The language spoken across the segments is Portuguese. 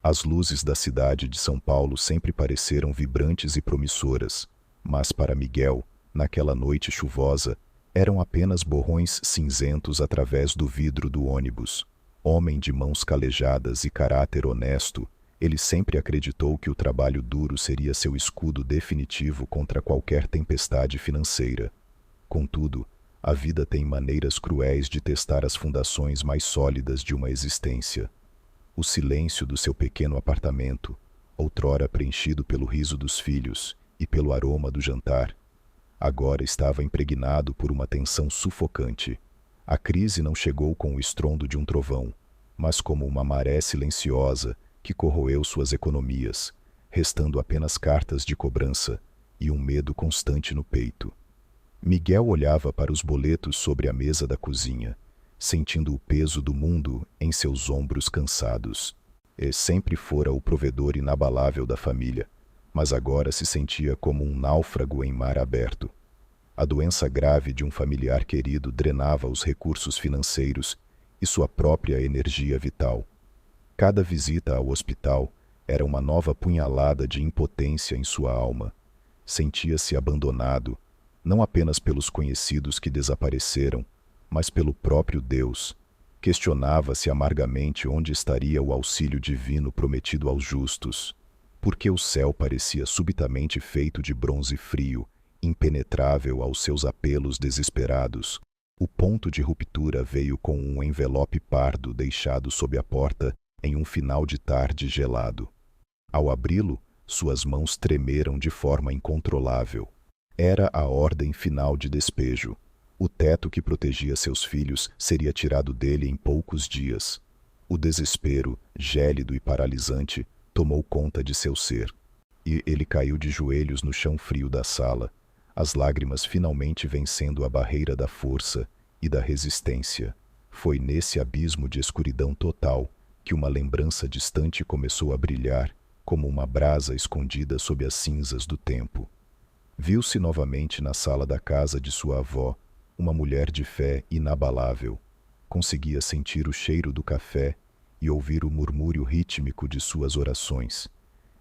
As luzes da cidade de São Paulo sempre pareceram vibrantes e promissoras, mas para Miguel, naquela noite chuvosa, eram apenas borrões cinzentos através do vidro do ônibus. Homem de mãos calejadas e caráter honesto, ele sempre acreditou que o trabalho duro seria seu escudo definitivo contra qualquer tempestade financeira. Contudo, a vida tem maneiras cruéis de testar as fundações mais sólidas de uma existência. O silêncio do seu pequeno apartamento, outrora preenchido pelo riso dos filhos e pelo aroma do jantar, agora estava impregnado por uma tensão sufocante. A crise não chegou com o estrondo de um trovão, mas como uma maré silenciosa que corroeu suas economias, restando apenas cartas de cobrança e um medo constante no peito. Miguel olhava para os boletos sobre a mesa da cozinha, sentindo o peso do mundo em seus ombros cansados. Ele sempre fora o provedor inabalável da família, mas agora se sentia como um náufrago em mar aberto. A doença grave de um familiar querido drenava os recursos financeiros e sua própria energia vital. Cada visita ao hospital era uma nova punhalada de impotência em sua alma. Sentia-se abandonado, não apenas pelos conhecidos que desapareceram, mas pelo próprio Deus. Questionava-se amargamente onde estaria o auxílio divino prometido aos justos. Porque o céu parecia subitamente feito de bronze frio, impenetrável aos seus apelos desesperados. O ponto de ruptura veio com um envelope pardo deixado sob a porta em um final de tarde gelado. Ao abri-lo, suas mãos tremeram de forma incontrolável. Era a ordem final de despejo. O teto que protegia seus filhos seria tirado dele em poucos dias. O desespero, gélido e paralisante, tomou conta de seu ser. E ele caiu de joelhos no chão frio da sala, as lágrimas finalmente vencendo a barreira da força e da resistência. Foi nesse abismo de escuridão total que uma lembrança distante começou a brilhar como uma brasa escondida sob as cinzas do tempo. Viu-se novamente na sala da casa de sua avó, uma mulher de fé inabalável. Conseguia sentir o cheiro do café e ouvir o murmúrio rítmico de suas orações.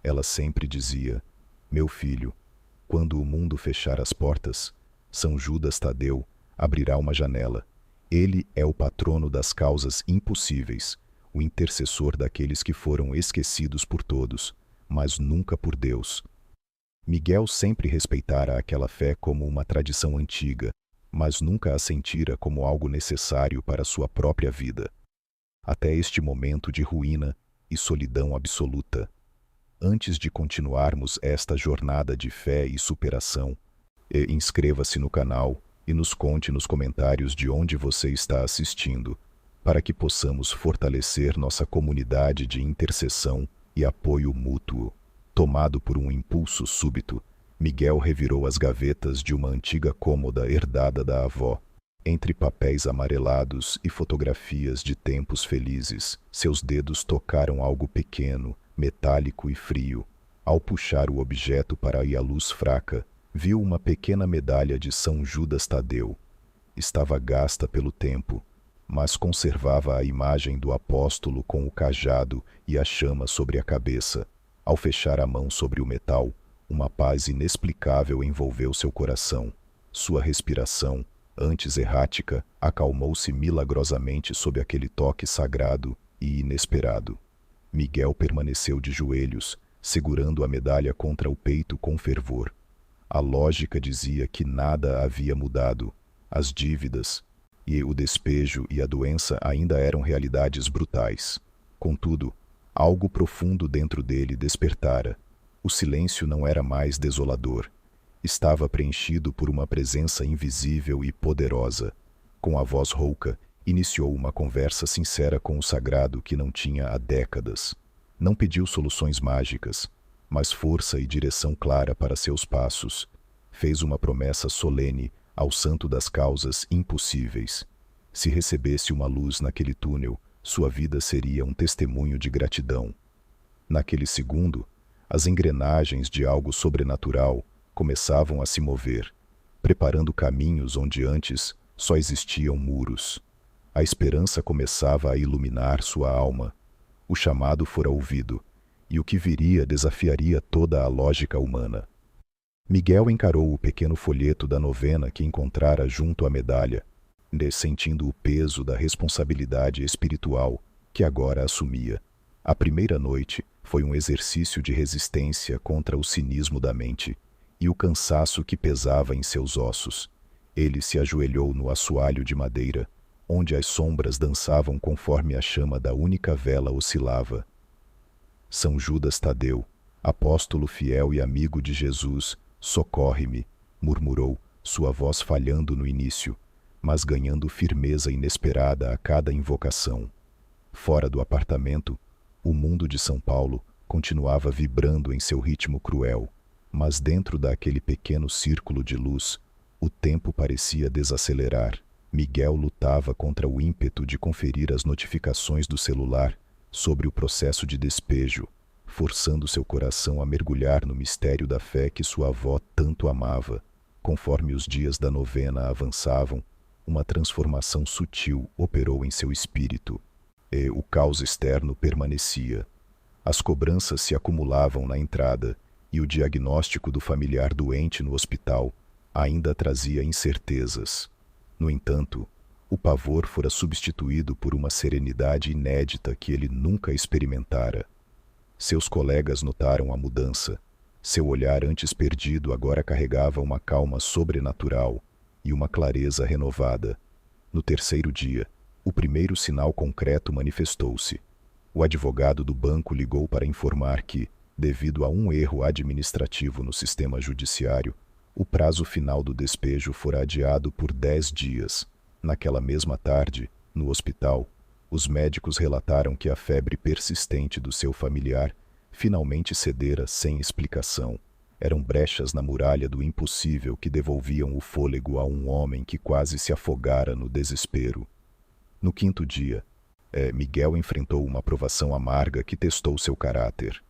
Ela sempre dizia: "Meu filho, quando o mundo fechar as portas, São Judas Tadeu abrirá uma janela. Ele é o patrono das causas impossíveis, o intercessor daqueles que foram esquecidos por todos, mas nunca por Deus." Miguel sempre respeitara aquela fé como uma tradição antiga, mas nunca a sentira como algo necessário para sua própria vida. Até este momento de ruína e solidão absoluta. Antes de continuarmos esta jornada de fé e superação, inscreva-se no canal e nos conte nos comentários de onde você está assistindo, para que possamos fortalecer nossa comunidade de intercessão e apoio mútuo. Tomado por um impulso súbito, Miguel revirou as gavetas de uma antiga cômoda herdada da avó. Entre papéis amarelados e fotografias de tempos felizes, seus dedos tocaram algo pequeno, metálico e frio. Ao puxar o objeto para ir à luz fraca, viu uma pequena medalha de São Judas Tadeu. Estava gasta pelo tempo, mas conservava a imagem do apóstolo com o cajado e a chama sobre a cabeça. Ao fechar a mão sobre o metal, uma paz inexplicável envolveu seu coração. Sua respiração, antes errática, acalmou-se milagrosamente sob aquele toque sagrado e inesperado. Miguel permaneceu de joelhos, segurando a medalha contra o peito com fervor. A lógica dizia que nada havia mudado. As dívidas e o despejo e a doença ainda eram realidades brutais. Contudo, algo profundo dentro dele despertara. O silêncio não era mais desolador. Estava preenchido por uma presença invisível e poderosa. Com a voz rouca, iniciou uma conversa sincera com o sagrado que não tinha há décadas. Não pediu soluções mágicas, mas força e direção clara para seus passos. Fez uma promessa solene ao santo das causas impossíveis. Se recebesse uma luz naquele túnel, sua vida seria um testemunho de gratidão. Naquele segundo, as engrenagens de algo sobrenatural começavam a se mover, preparando caminhos onde antes só existiam muros. A esperança começava a iluminar sua alma. O chamado fora ouvido, e o que viria desafiaria toda a lógica humana. Miguel encarou o pequeno folheto da novena que encontrara junto à medalha, sentindo o peso da responsabilidade espiritual que agora assumia. A primeira noite foi um exercício de resistência contra o cinismo da mente e o cansaço que pesava em seus ossos. Ele se ajoelhou no assoalho de madeira, onde as sombras dançavam conforme a chama da única vela oscilava. São Judas Tadeu, apóstolo fiel e amigo de Jesus, socorre-me, murmurou, sua voz falhando no início, mas ganhando firmeza inesperada a cada invocação. Fora do apartamento, o mundo de São Paulo continuava vibrando em seu ritmo cruel, mas dentro daquele pequeno círculo de luz, o tempo parecia desacelerar. Miguel lutava contra o ímpeto de conferir as notificações do celular sobre o processo de despejo, forçando seu coração a mergulhar no mistério da fé que sua avó tanto amava. Conforme os dias da novena avançavam, uma transformação sutil operou em seu espírito, e o caos externo permanecia. As cobranças se acumulavam na entrada, e o diagnóstico do familiar doente no hospital ainda trazia incertezas. No entanto, o pavor fora substituído por uma serenidade inédita que ele nunca experimentara. Seus colegas notaram a mudança. Seu olhar antes perdido agora carregava uma calma sobrenatural e uma clareza renovada. No terceiro dia, o primeiro sinal concreto manifestou-se. O advogado do banco ligou para informar que, devido a um erro administrativo no sistema judiciário, o prazo final do despejo fora adiado por 10 dias. Naquela mesma tarde, no hospital, os médicos relataram que a febre persistente do seu familiar finalmente cedera sem explicação. Eram brechas na muralha do impossível que devolviam o fôlego a um homem que quase se afogara no desespero. No quinto dia, Miguel enfrentou uma provação amarga que testou seu caráter.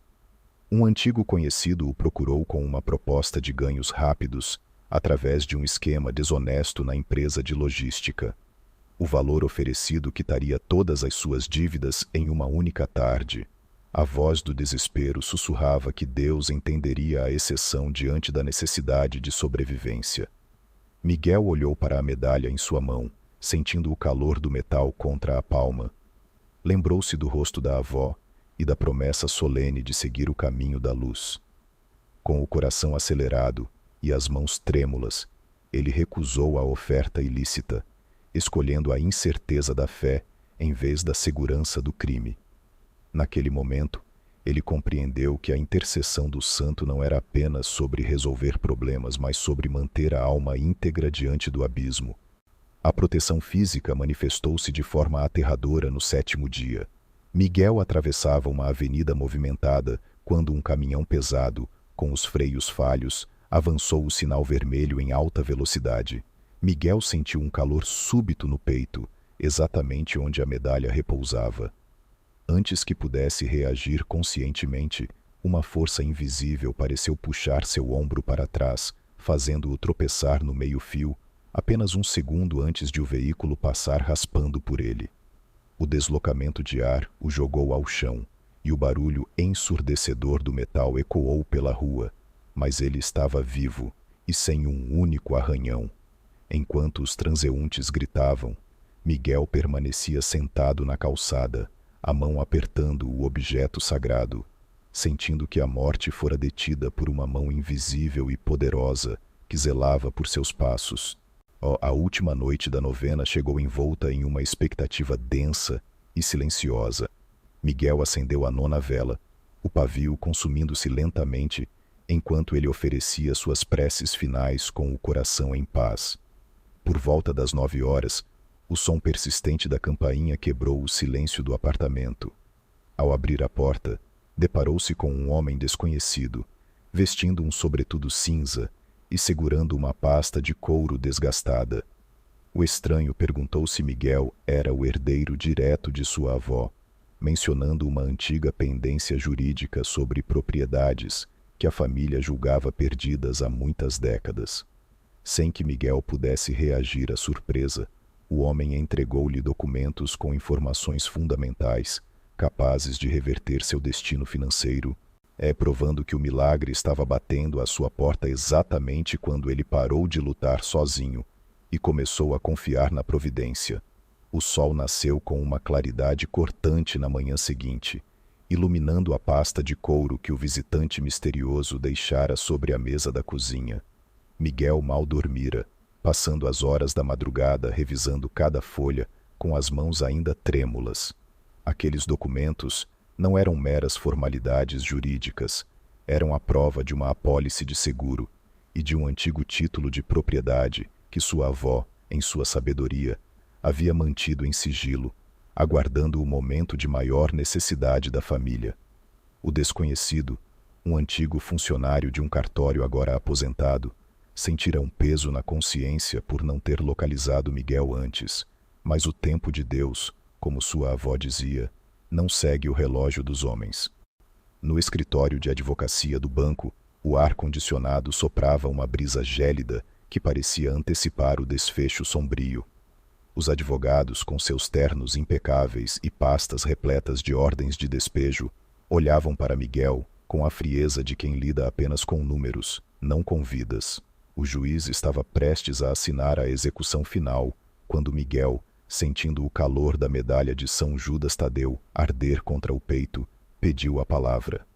Um antigo conhecido o procurou com uma proposta de ganhos rápidos através de um esquema desonesto na empresa de logística. O valor oferecido quitaria todas as suas dívidas em uma única tarde. A voz do desespero sussurrava que Deus entenderia a exceção diante da necessidade de sobrevivência. Miguel olhou para a medalha em sua mão, sentindo o calor do metal contra a palma. Lembrou-se do rosto da avó e da promessa solene de seguir o caminho da luz. Com o coração acelerado e as mãos trêmulas, ele recusou a oferta ilícita, escolhendo a incerteza da fé em vez da segurança do crime. Naquele momento, ele compreendeu que a intercessão do santo não era apenas sobre resolver problemas, mas sobre manter a alma íntegra diante do abismo. A proteção física manifestou-se de forma aterradora no sétimo dia. Miguel atravessava uma avenida movimentada quando um caminhão pesado, com os freios falhos, avançou o sinal vermelho em alta velocidade. Miguel sentiu um calor súbito no peito, exatamente onde a medalha repousava. Antes que pudesse reagir conscientemente, uma força invisível pareceu puxar seu ombro para trás, fazendo-o tropeçar no meio-fio, apenas um segundo antes de o veículo passar raspando por ele. O deslocamento de ar o jogou ao chão, e o barulho ensurdecedor do metal ecoou pela rua, mas ele estava vivo e sem um único arranhão. Enquanto os transeuntes gritavam, Miguel permanecia sentado na calçada, a mão apertando o objeto sagrado, sentindo que a morte fora detida por uma mão invisível e poderosa que zelava por seus passos. A última noite da novena chegou envolta em uma expectativa densa e silenciosa. Miguel acendeu a nona vela, o pavio consumindo-se lentamente, enquanto ele oferecia suas preces finais com o coração em paz. Por volta das 9 horas, o som persistente da campainha quebrou o silêncio do apartamento. Ao abrir a porta, deparou-se com um homem desconhecido, vestindo um sobretudo cinza e segurando uma pasta de couro desgastada. O estranho perguntou se Miguel era o herdeiro direto de sua avó, mencionando uma antiga pendência jurídica sobre propriedades que a família julgava perdidas há muitas décadas. Sem que Miguel pudesse reagir à surpresa, o homem entregou-lhe documentos com informações fundamentais, capazes de reverter seu destino financeiro, provando que o milagre estava batendo à sua porta exatamente quando ele parou de lutar sozinho e começou a confiar na providência. O sol nasceu com uma claridade cortante na manhã seguinte, iluminando a pasta de couro que o visitante misterioso deixara sobre a mesa da cozinha. Miguel mal dormira, passando as horas da madrugada revisando cada folha com as mãos ainda trêmulas. Aqueles documentos não eram meras formalidades jurídicas, eram a prova de uma apólice de seguro e de um antigo título de propriedade que sua avó, em sua sabedoria, havia mantido em sigilo, aguardando o momento de maior necessidade da família. O desconhecido, um antigo funcionário de um cartório agora aposentado, sentira um peso na consciência por não ter localizado Miguel antes, mas o tempo de Deus, como sua avó dizia, não segue o relógio dos homens. No escritório de advocacia do banco, o ar-condicionado soprava uma brisa gélida que parecia antecipar o desfecho sombrio. Os advogados, com seus ternos impecáveis e pastas repletas de ordens de despejo, olhavam para Miguel com a frieza de quem lida apenas com números, não com vidas. O juiz estava prestes a assinar a execução final, quando Miguel, sentindo o calor da medalha de São Judas Tadeu arder contra o peito, pediu a palavra.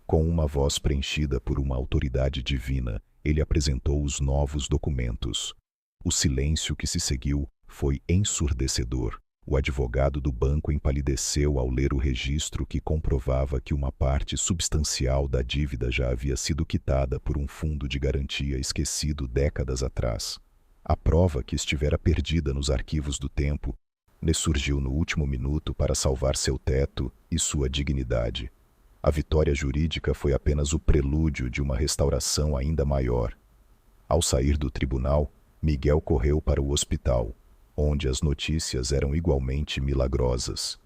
Com uma voz preenchida por uma autoridade divina, ele apresentou os novos documentos. O silêncio que se seguiu foi ensurdecedor. O advogado do banco empalideceu ao ler o registro que comprovava que uma parte substancial da dívida já havia sido quitada por um fundo de garantia esquecido décadas atrás. A prova que estivera perdida nos arquivos do tempo lhe surgiu no último minuto para salvar seu teto e sua dignidade. A vitória jurídica foi apenas o prelúdio de uma restauração ainda maior. Ao sair do tribunal, Miguel correu para o hospital, onde as notícias eram igualmente milagrosas.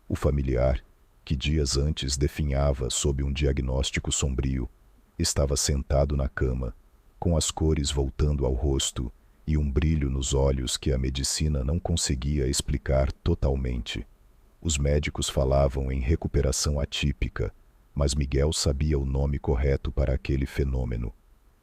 O familiar, que dias antes definhava sob um diagnóstico sombrio, estava sentado na cama, com as cores voltando ao rosto e um brilho nos olhos que a medicina não conseguia explicar totalmente. Os médicos falavam em recuperação atípica, mas Miguel sabia o nome correto para aquele fenômeno.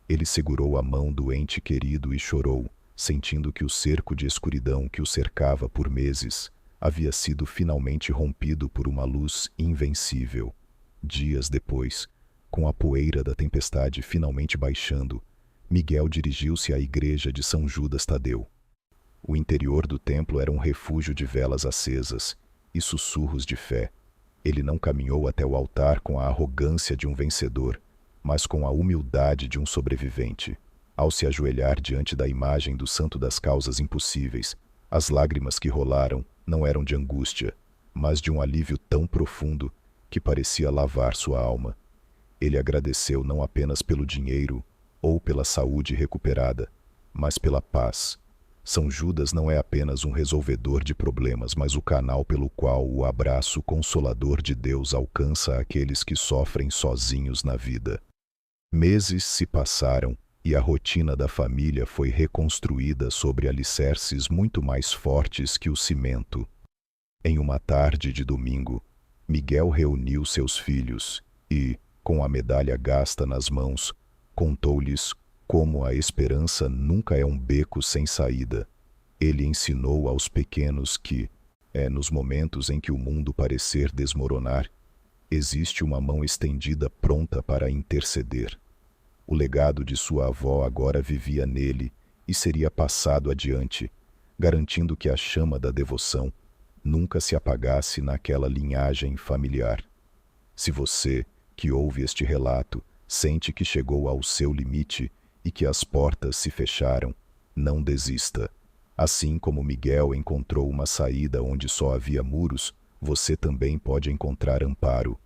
Ele segurou a mão do ente querido e chorou, sentindo que o cerco de escuridão que o cercava por meses havia sido finalmente rompido por uma luz invencível. Dias depois, com a poeira da tempestade finalmente baixando, Miguel dirigiu-se à igreja de São Judas Tadeu. O interior do templo era um refúgio de velas acesas e sussurros de fé. Ele não caminhou até o altar com a arrogância de um vencedor, mas com a humildade de um sobrevivente. Ao se ajoelhar diante da imagem do santo das causas impossíveis, as lágrimas que rolaram não eram de angústia, mas de um alívio tão profundo que parecia lavar sua alma. Ele agradeceu não apenas pelo dinheiro ou pela saúde recuperada, mas pela paz. São Judas não é apenas um resolvedor de problemas, mas o canal pelo qual o abraço consolador de Deus alcança aqueles que sofrem sozinhos na vida. Meses se passaram e a rotina da família foi reconstruída sobre alicerces muito mais fortes que o cimento. Em uma tarde de domingo, Miguel reuniu seus filhos e, com a medalha gasta nas mãos, contou-lhes como a esperança nunca é um beco sem saída. Ele ensinou aos pequenos que, nos momentos em que o mundo parecer desmoronar, existe uma mão estendida pronta para interceder. O legado de sua avó agora vivia nele e seria passado adiante, garantindo que a chama da devoção nunca se apagasse naquela linhagem familiar. Se você, que ouve este relato, sente que chegou ao seu limite e que as portas se fecharam, não desista. Assim como Miguel encontrou uma saída onde só havia muros, você também pode encontrar amparo.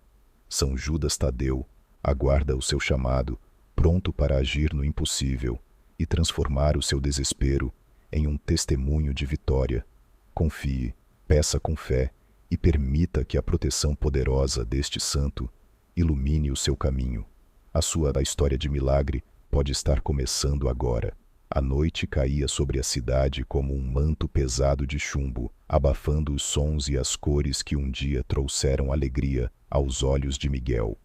São Judas Tadeu aguarda o seu chamado, pronto para agir no impossível e transformar o seu desespero em um testemunho de vitória. Confie, peça com fé e permita que a proteção poderosa deste santo ilumine o seu caminho. A sua história de milagre pode estar começando agora. A noite caía sobre a cidade como um manto pesado de chumbo, abafando os sons e as cores que um dia trouxeram alegria aos olhos de Miguel.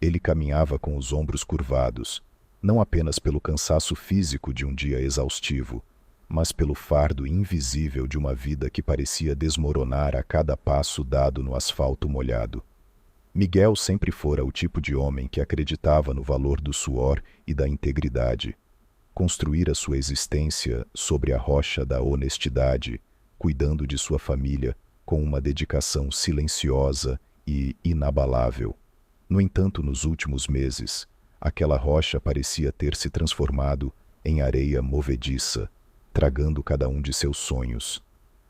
Ele caminhava com os ombros curvados, não apenas pelo cansaço físico de um dia exaustivo, mas pelo fardo invisível de uma vida que parecia desmoronar a cada passo dado no asfalto molhado. Miguel sempre fora o tipo de homem que acreditava no valor do suor e da integridade. Construíra sua existência sobre a rocha da honestidade, cuidando de sua família com uma dedicação silenciosa e inabalável. No entanto, nos últimos meses, aquela rocha parecia ter se transformado em areia movediça, tragando cada um de seus sonhos.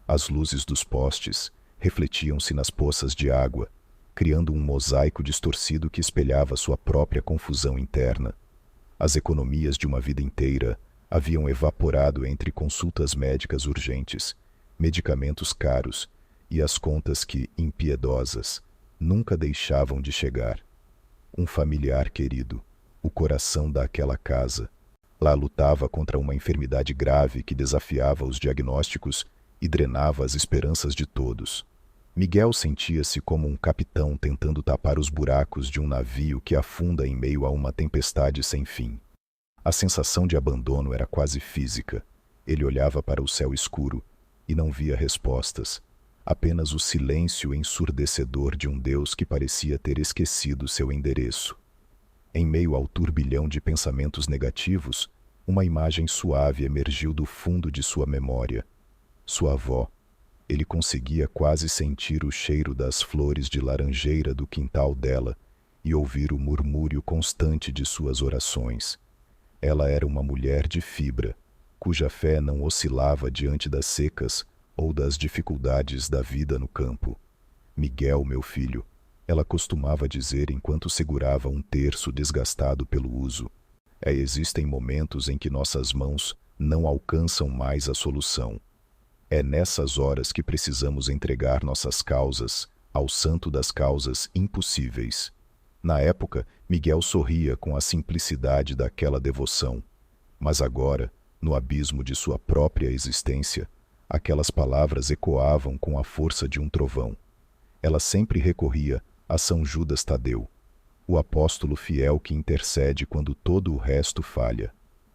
As luzes dos postes refletiam-se nas poças de água, criando um mosaico distorcido que espelhava sua própria confusão interna. As economias de uma vida inteira haviam evaporado entre consultas médicas urgentes, medicamentos caros e as contas que, impiedosas, nunca deixavam de chegar. Um familiar querido, o coração daquela casa, lá lutava contra uma enfermidade grave que desafiava os diagnósticos e drenava as esperanças de todos. Miguel sentia-se como um capitão tentando tapar os buracos de um navio que afunda em meio a uma tempestade sem fim. A sensação de abandono era quase física. Ele olhava para o céu escuro e não via respostas, apenas o silêncio ensurdecedor de um Deus que parecia ter esquecido seu endereço. Em meio ao turbilhão de pensamentos negativos, uma imagem suave emergiu do fundo de sua memória. Sua avó. Ele conseguia quase sentir o cheiro das flores de laranjeira do quintal dela e ouvir o murmúrio constante de suas orações. Ela era uma mulher de fibra, cuja fé não oscilava diante das secas ou das dificuldades da vida no campo. Miguel, meu filho, ela costumava dizer enquanto segurava um terço desgastado pelo uso. Existem momentos em que nossas mãos não alcançam mais a solução. É nessas horas que precisamos entregar nossas causas ao santo das causas impossíveis. Na época, Miguel sorria com a simplicidade daquela devoção. Mas agora, no abismo de sua própria existência, aquelas palavras ecoavam com a força de um trovão. Ela sempre recorria a São Judas Tadeu, o apóstolo fiel que intercede quando todo o resto falha.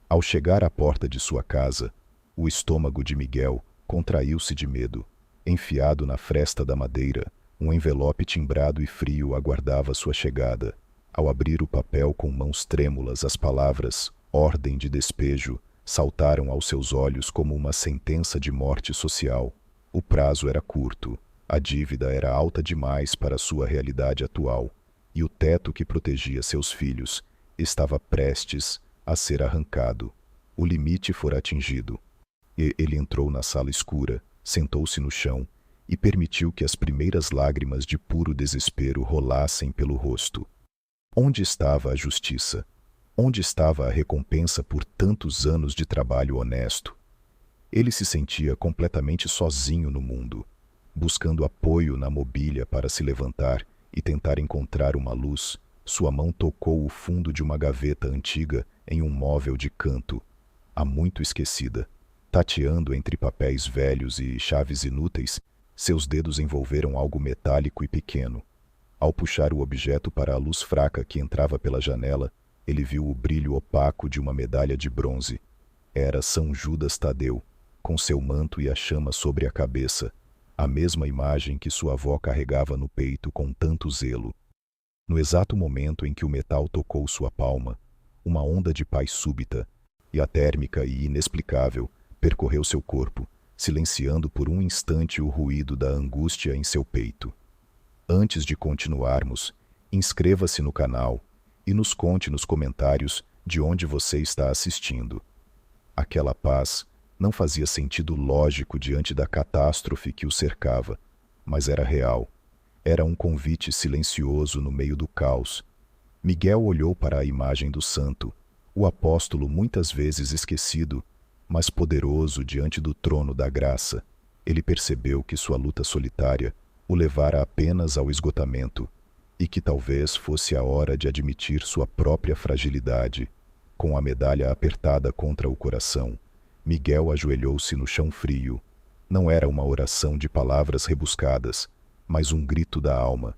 Ao chegar à porta de sua casa, o estômago de Miguel contraiu-se de medo. Enfiado na fresta da madeira, um envelope timbrado e frio aguardava sua chegada. Ao abrir o papel com mãos trêmulas, as palavras "ordem de despejo" saltaram aos seus olhos como uma sentença de morte social. O prazo era curto, a dívida era alta demais para sua realidade atual, e o teto que protegia seus filhos estava prestes a ser arrancado. O limite fora atingido. Ele entrou na sala escura, sentou-se no chão e permitiu que as primeiras lágrimas de puro desespero rolassem pelo rosto. Onde estava a justiça? Onde estava a recompensa por tantos anos de trabalho honesto? Ele se sentia completamente sozinho no mundo, buscando apoio na mobília para se levantar e tentar encontrar uma luz. Sua mão tocou o fundo de uma gaveta antiga em um móvel de canto, há muito esquecida. Tateando entre papéis velhos e chaves inúteis, seus dedos envolveram algo metálico e pequeno. Ao puxar o objeto para a luz fraca que entrava pela janela, ele viu o brilho opaco de uma medalha de bronze. Era São Judas Tadeu, com seu manto e a chama sobre a cabeça, a mesma imagem que sua avó carregava no peito com tanto zelo. No exato momento em que o metal tocou sua palma, uma onda de paz súbita, e térmica e inexplicável, percorreu seu corpo, silenciando por um instante o ruído da angústia em seu peito. Antes de continuarmos, inscreva-se no canal e nos conte nos comentários de onde você está assistindo. Aquela paz não fazia sentido lógico diante da catástrofe que o cercava, mas era real. Era um convite silencioso no meio do caos. Miguel olhou para a imagem do santo, o apóstolo muitas vezes esquecido, mas poderoso diante do trono da graça. Ele percebeu que sua luta solitária o levara apenas ao esgotamento e que talvez fosse a hora de admitir sua própria fragilidade. Com a medalha apertada contra o coração, Miguel ajoelhou-se no chão frio. Não era uma oração de palavras rebuscadas, mas um grito da alma.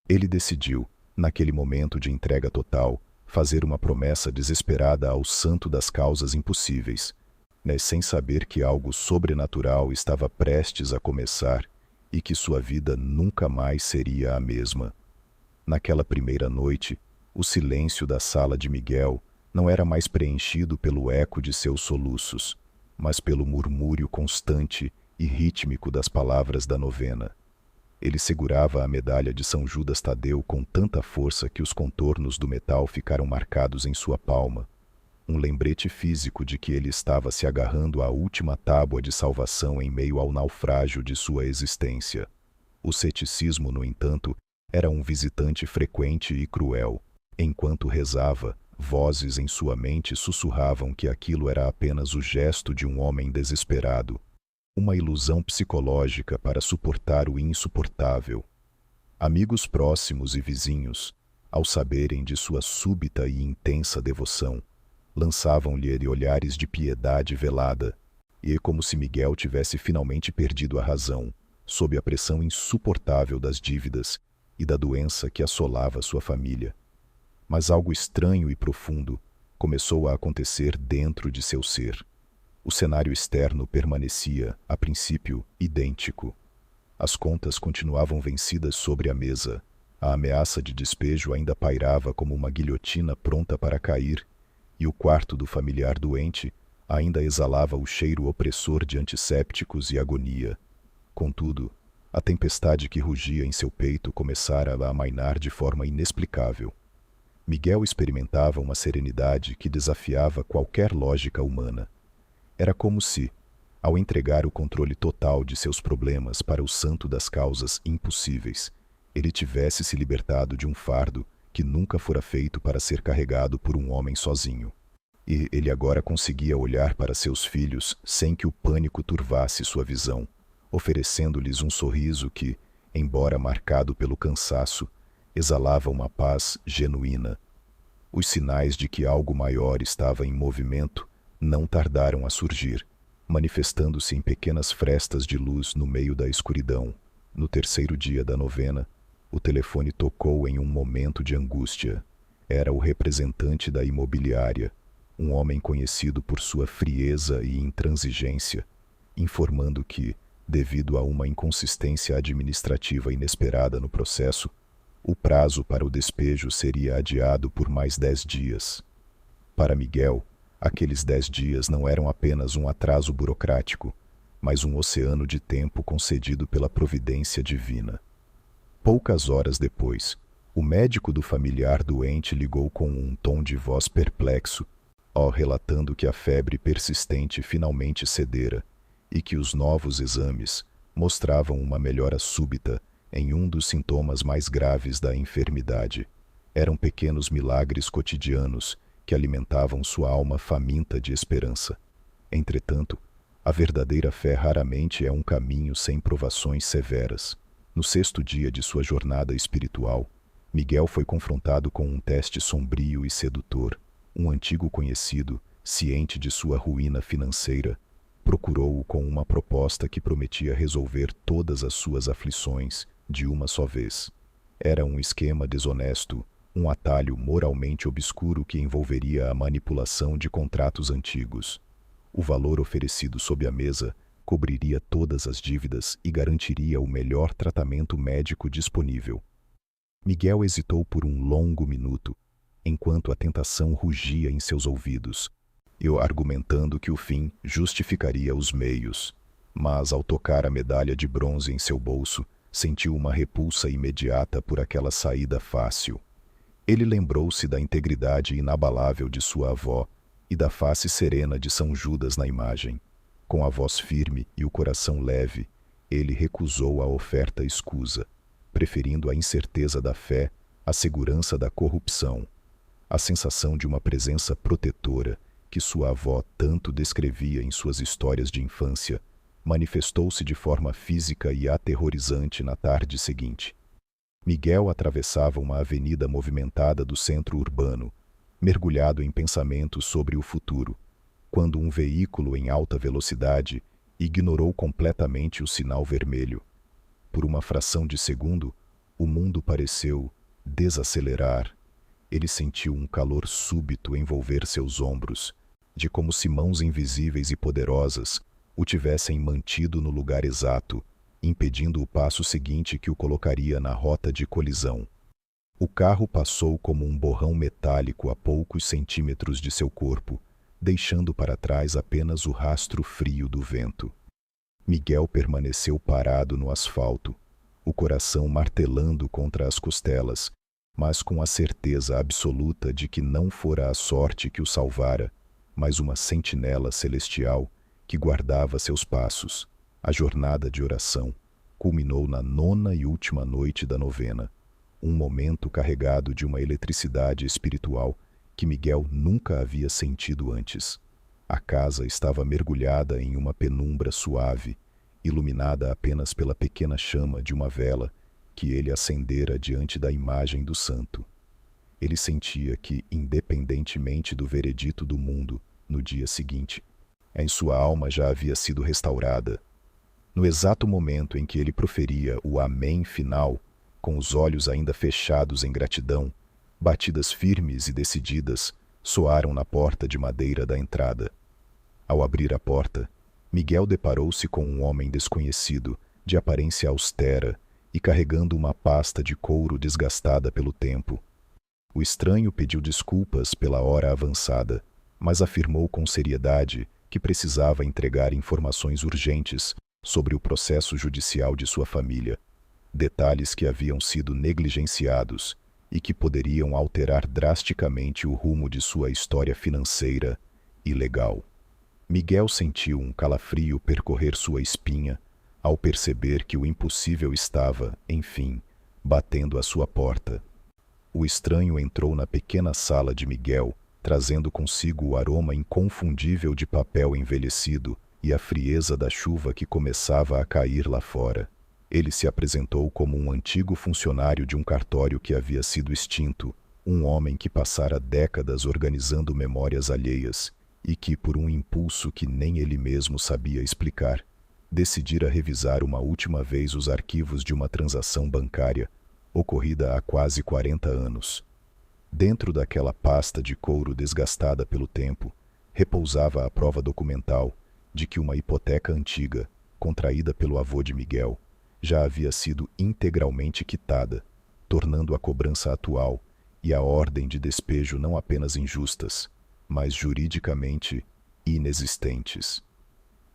Ele decidiu, naquele momento de entrega total, fazer uma promessa desesperada ao santo das causas impossíveis, sem saber que algo sobrenatural estava prestes a começar e que sua vida nunca mais seria a mesma. Naquela primeira noite, o silêncio da sala de Miguel não era mais preenchido pelo eco de seus soluços, mas pelo murmúrio constante e rítmico das palavras da novena. Ele segurava a medalha de São Judas Tadeu com tanta força que os contornos do metal ficaram marcados em sua palma, um lembrete físico de que ele estava se agarrando à última tábua de salvação em meio ao naufrágio de sua existência. O ceticismo, no entanto, era um visitante frequente e cruel. Enquanto rezava, vozes em sua mente sussurravam que aquilo era apenas o gesto de um homem desesperado, uma ilusão psicológica para suportar o insuportável. Amigos próximos e vizinhos, ao saberem de sua súbita e intensa devoção, lançavam-lhe olhares de piedade velada, e como se Miguel tivesse finalmente perdido a razão, sob a pressão insuportável das dívidas e da doença que assolava sua família. Mas algo estranho e profundo começou a acontecer dentro de seu ser. O cenário externo permanecia, a princípio, idêntico. As contas continuavam vencidas sobre a mesa, a ameaça de despejo ainda pairava como uma guilhotina pronta para cair, e o quarto do familiar doente ainda exalava o cheiro opressor de antissépticos e agonia. Contudo, a tempestade que rugia em seu peito começara a amainar de forma inexplicável. Miguel experimentava uma serenidade que desafiava qualquer lógica humana. Era como se, ao entregar o controle total de seus problemas para o santo das causas impossíveis, ele tivesse se libertado de um fardo que nunca fora feito para ser carregado por um homem sozinho. E ele agora conseguia olhar para seus filhos sem que o pânico turvasse sua visão, oferecendo-lhes um sorriso que, embora marcado pelo cansaço, exalava uma paz genuína. Os sinais de que algo maior estava em movimento não tardaram a surgir, manifestando-se em pequenas frestas de luz no meio da escuridão. No terceiro dia da novena, o telefone tocou em um momento de angústia. Era o representante da imobiliária, um homem conhecido por sua frieza e intransigência, informando que, devido a uma inconsistência administrativa inesperada no processo, o prazo para o despejo seria adiado por mais 10 dias. Para Miguel, aqueles 10 dias não eram apenas um atraso burocrático, mas um oceano de tempo concedido pela providência divina. Poucas horas depois, o médico do familiar doente ligou com um tom de voz perplexo, relatando que a febre persistente finalmente cedera e que os novos exames mostravam uma melhora súbita em um dos sintomas mais graves da enfermidade. Eram pequenos milagres cotidianos que alimentavam sua alma faminta de esperança. Entretanto, a verdadeira fé raramente é um caminho sem provações severas. No 6º dia de sua jornada espiritual, Miguel foi confrontado com um teste sombrio e sedutor. Um antigo conhecido, ciente de sua ruína financeira, procurou-o com uma proposta que prometia resolver todas as suas aflições de uma só vez. Era um esquema desonesto, um atalho moralmente obscuro que envolveria a manipulação de contratos antigos. O valor oferecido sob a mesa cobriria todas as dívidas e garantiria o melhor tratamento médico disponível. Miguel hesitou por um longo minuto, enquanto a tentação rugia em seus ouvidos, argumentando que o fim justificaria os meios. Mas, ao tocar a medalha de bronze em seu bolso, sentiu uma repulsa imediata por aquela saída fácil. Ele lembrou-se da integridade inabalável de sua avó e da face serena de São Judas na imagem. Com a voz firme e o coração leve, ele recusou a oferta escusa, preferindo a incerteza da fé à segurança da corrupção. A sensação de uma presença protetora, que sua avó tanto descrevia em suas histórias de infância, manifestou-se de forma física e aterrorizante na tarde seguinte. Miguel atravessava uma avenida movimentada do centro urbano, mergulhado em pensamentos sobre o futuro, quando um veículo em alta velocidade ignorou completamente o sinal vermelho. Por uma fração de segundo, o mundo pareceu desacelerar. Ele sentiu um calor súbito envolver seus ombros, de como se mãos invisíveis e poderosas o tivessem mantido no lugar exato, impedindo o passo seguinte que o colocaria na rota de colisão. O carro passou como um borrão metálico a poucos centímetros de seu corpo, deixando para trás apenas o rastro frio do vento. Miguel permaneceu parado no asfalto, o coração martelando contra as costelas, mas com a certeza absoluta de que não fora a sorte que o salvara, mas uma sentinela celestial que guardava seus passos. A jornada de oração culminou na 9ª e última noite da novena, um momento carregado de uma eletricidade espiritual que Miguel nunca havia sentido antes. A casa estava mergulhada em uma penumbra suave, iluminada apenas pela pequena chama de uma vela que ele acendera diante da imagem do santo. Ele sentia que, independentemente do veredito do mundo, no dia seguinte, em sua alma já havia sido restaurada. No exato momento em que ele proferia o amém final, com os olhos ainda fechados em gratidão, batidas firmes e decididas soaram na porta de madeira da entrada. Ao abrir a porta, Miguel deparou-se com um homem desconhecido, de aparência austera e carregando uma pasta de couro desgastada pelo tempo. O estranho pediu desculpas pela hora avançada, mas afirmou com seriedade que precisava entregar informações urgentes sobre o processo judicial de sua família, detalhes que haviam sido negligenciados e que poderiam alterar drasticamente o rumo de sua história financeira e legal. Miguel sentiu um calafrio percorrer sua espinha ao perceber que o impossível estava, enfim, batendo à sua porta. O estranho entrou na pequena sala de Miguel, trazendo consigo o aroma inconfundível de papel envelhecido e a frieza da chuva que começava a cair lá fora. Ele se apresentou como um antigo funcionário de um cartório que havia sido extinto, um homem que passara décadas organizando memórias alheias e que, por um impulso que nem ele mesmo sabia explicar, decidira revisar uma última vez os arquivos de uma transação bancária ocorrida há quase 40 anos. Dentro daquela pasta de couro desgastada pelo tempo, repousava a prova documental de que uma hipoteca antiga, contraída pelo avô de Miguel, já havia sido integralmente quitada, tornando a cobrança atual e a ordem de despejo não apenas injustas, mas juridicamente inexistentes.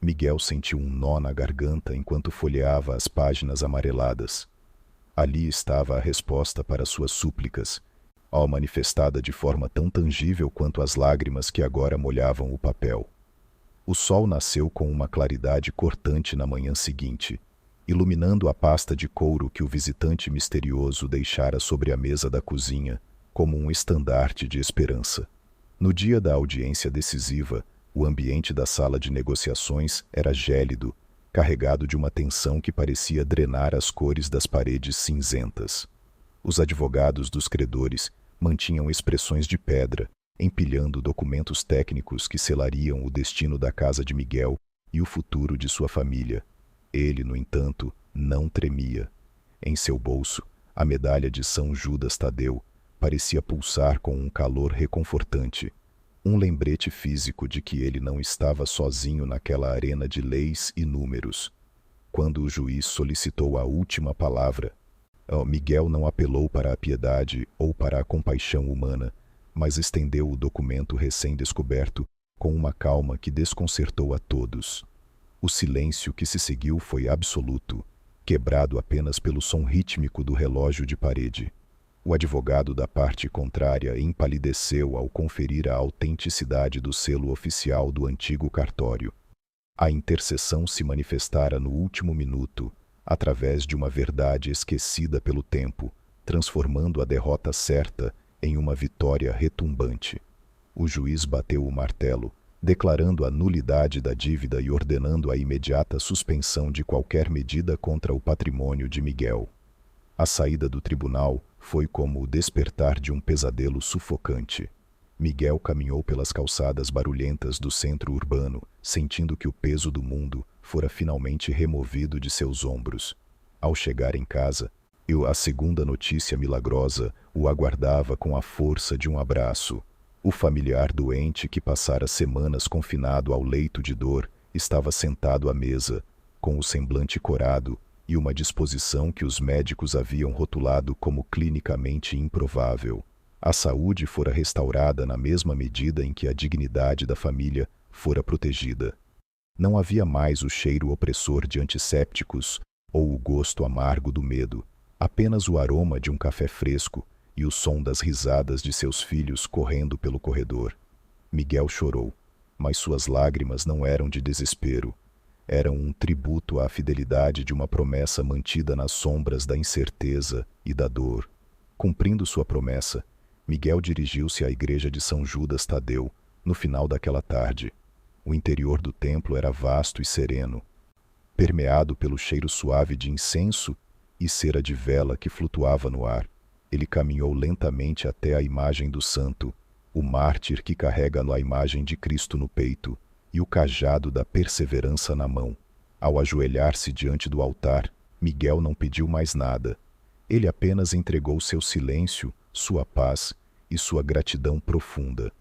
Miguel sentiu um nó na garganta enquanto folheava as páginas amareladas. Ali estava a resposta para suas súplicas, ó manifestada de forma tão tangível quanto as lágrimas que agora molhavam o papel. O sol nasceu com uma claridade cortante na manhã seguinte, iluminando a pasta de couro que o visitante misterioso deixara sobre a mesa da cozinha como um estandarte de esperança. No dia da audiência decisiva, o ambiente da sala de negociações era gélido, carregado de uma tensão que parecia drenar as cores das paredes cinzentas. Os advogados dos credores mantinham expressões de pedra, empilhando documentos técnicos que selariam o destino da casa de Miguel e o futuro de sua família. Ele, no entanto, não tremia. Em seu bolso, a medalha de São Judas Tadeu parecia pulsar com um calor reconfortante, um lembrete físico de que ele não estava sozinho naquela arena de leis e números. Quando o juiz solicitou a última palavra, Miguel não apelou para a piedade ou para a compaixão humana, mas estendeu o documento recém-descoberto com uma calma que desconcertou a todos. O silêncio que se seguiu foi absoluto, quebrado apenas pelo som rítmico do relógio de parede. O advogado da parte contrária empalideceu ao conferir a autenticidade do selo oficial do antigo cartório. A intercessão se manifestara no último minuto, através de uma verdade esquecida pelo tempo, transformando a derrota certa em uma vitória retumbante. O juiz bateu o martelo, declarando a nulidade da dívida e ordenando a imediata suspensão de qualquer medida contra o patrimônio de Miguel. A saída do tribunal foi como o despertar de um pesadelo sufocante. Miguel caminhou pelas calçadas barulhentas do centro urbano, sentindo que o peso do mundo fora finalmente removido de seus ombros. Ao chegar em casa, a segunda notícia milagrosa o aguardava com a força de um abraço. O familiar doente que passara semanas confinado ao leito de dor estava sentado à mesa, com o semblante corado e uma disposição que os médicos haviam rotulado como clinicamente improvável. A saúde fora restaurada na mesma medida em que a dignidade da família fora protegida. Não havia mais o cheiro opressor de antissépticos ou o gosto amargo do medo, apenas o aroma de um café fresco e o som das risadas de seus filhos correndo pelo corredor. Miguel chorou, mas suas lágrimas não eram de desespero. Eram um tributo à fidelidade de uma promessa mantida nas sombras da incerteza e da dor. Cumprindo sua promessa, Miguel dirigiu-se à igreja de São Judas Tadeu, no final daquela tarde. O interior do templo era vasto e sereno, permeado pelo cheiro suave de incenso e cera de vela que flutuava no ar. Ele caminhou lentamente até a imagem do santo, o mártir que carrega a imagem de Cristo no peito e o cajado da perseverança na mão. Ao ajoelhar-se diante do altar, Miguel não pediu mais nada. Ele apenas entregou seu silêncio, sua paz e sua gratidão profunda.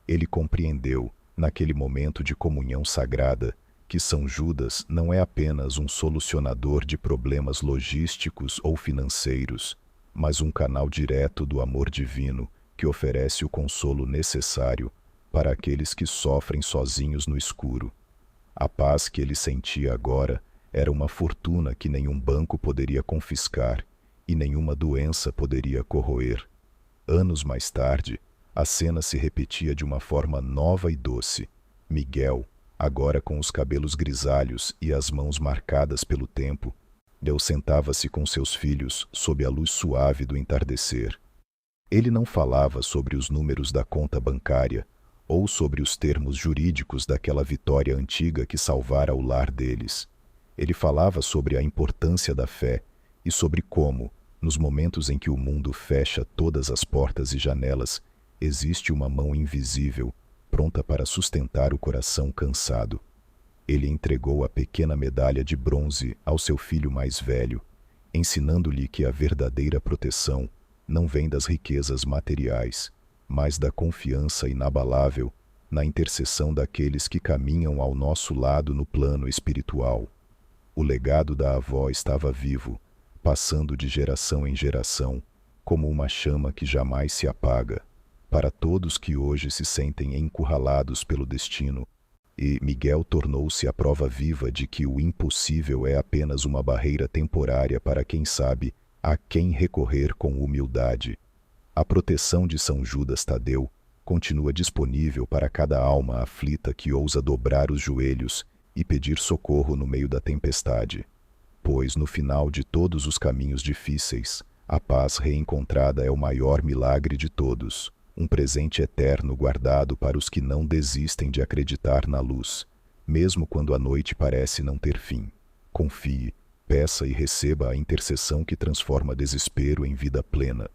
Ele compreendeu, naquele momento de comunhão sagrada, que São Judas não é apenas um solucionador de problemas logísticos ou financeiros, mas um canal direto do amor divino que oferece o consolo necessário para aqueles que sofrem sozinhos no escuro. A paz que ele sentia agora era uma fortuna que nenhum banco poderia confiscar e nenhuma doença poderia corroer. Anos mais tarde, a cena se repetia de uma forma nova e doce. Miguel, agora com os cabelos grisalhos e as mãos marcadas pelo tempo, sentava-se com seus filhos sob a luz suave do entardecer. Ele não falava sobre os números da conta bancária ou sobre os termos jurídicos daquela vitória antiga que salvara o lar deles. Ele falava sobre a importância da fé e sobre como, nos momentos em que o mundo fecha todas as portas e janelas, existe uma mão invisível, pronta para sustentar o coração cansado. Ele entregou a pequena medalha de bronze ao seu filho mais velho, ensinando-lhe que a verdadeira proteção não vem das riquezas materiais, mas da confiança inabalável na intercessão daqueles que caminham ao nosso lado no plano espiritual. O legado da avó estava vivo, passando de geração em geração, como uma chama que jamais se apaga, para todos que hoje se sentem encurralados pelo destino. E Miguel tornou-se a prova viva de que o impossível é apenas uma barreira temporária para quem sabe a quem recorrer com humildade. A proteção de São Judas Tadeu continua disponível para cada alma aflita que ousa dobrar os joelhos e pedir socorro no meio da tempestade. Pois no final de todos os caminhos difíceis, a paz reencontrada é o maior milagre de todos, um presente eterno guardado para os que não desistem de acreditar na luz, mesmo quando a noite parece não ter fim. Confie, peça e receba a intercessão que transforma desespero em vida plena.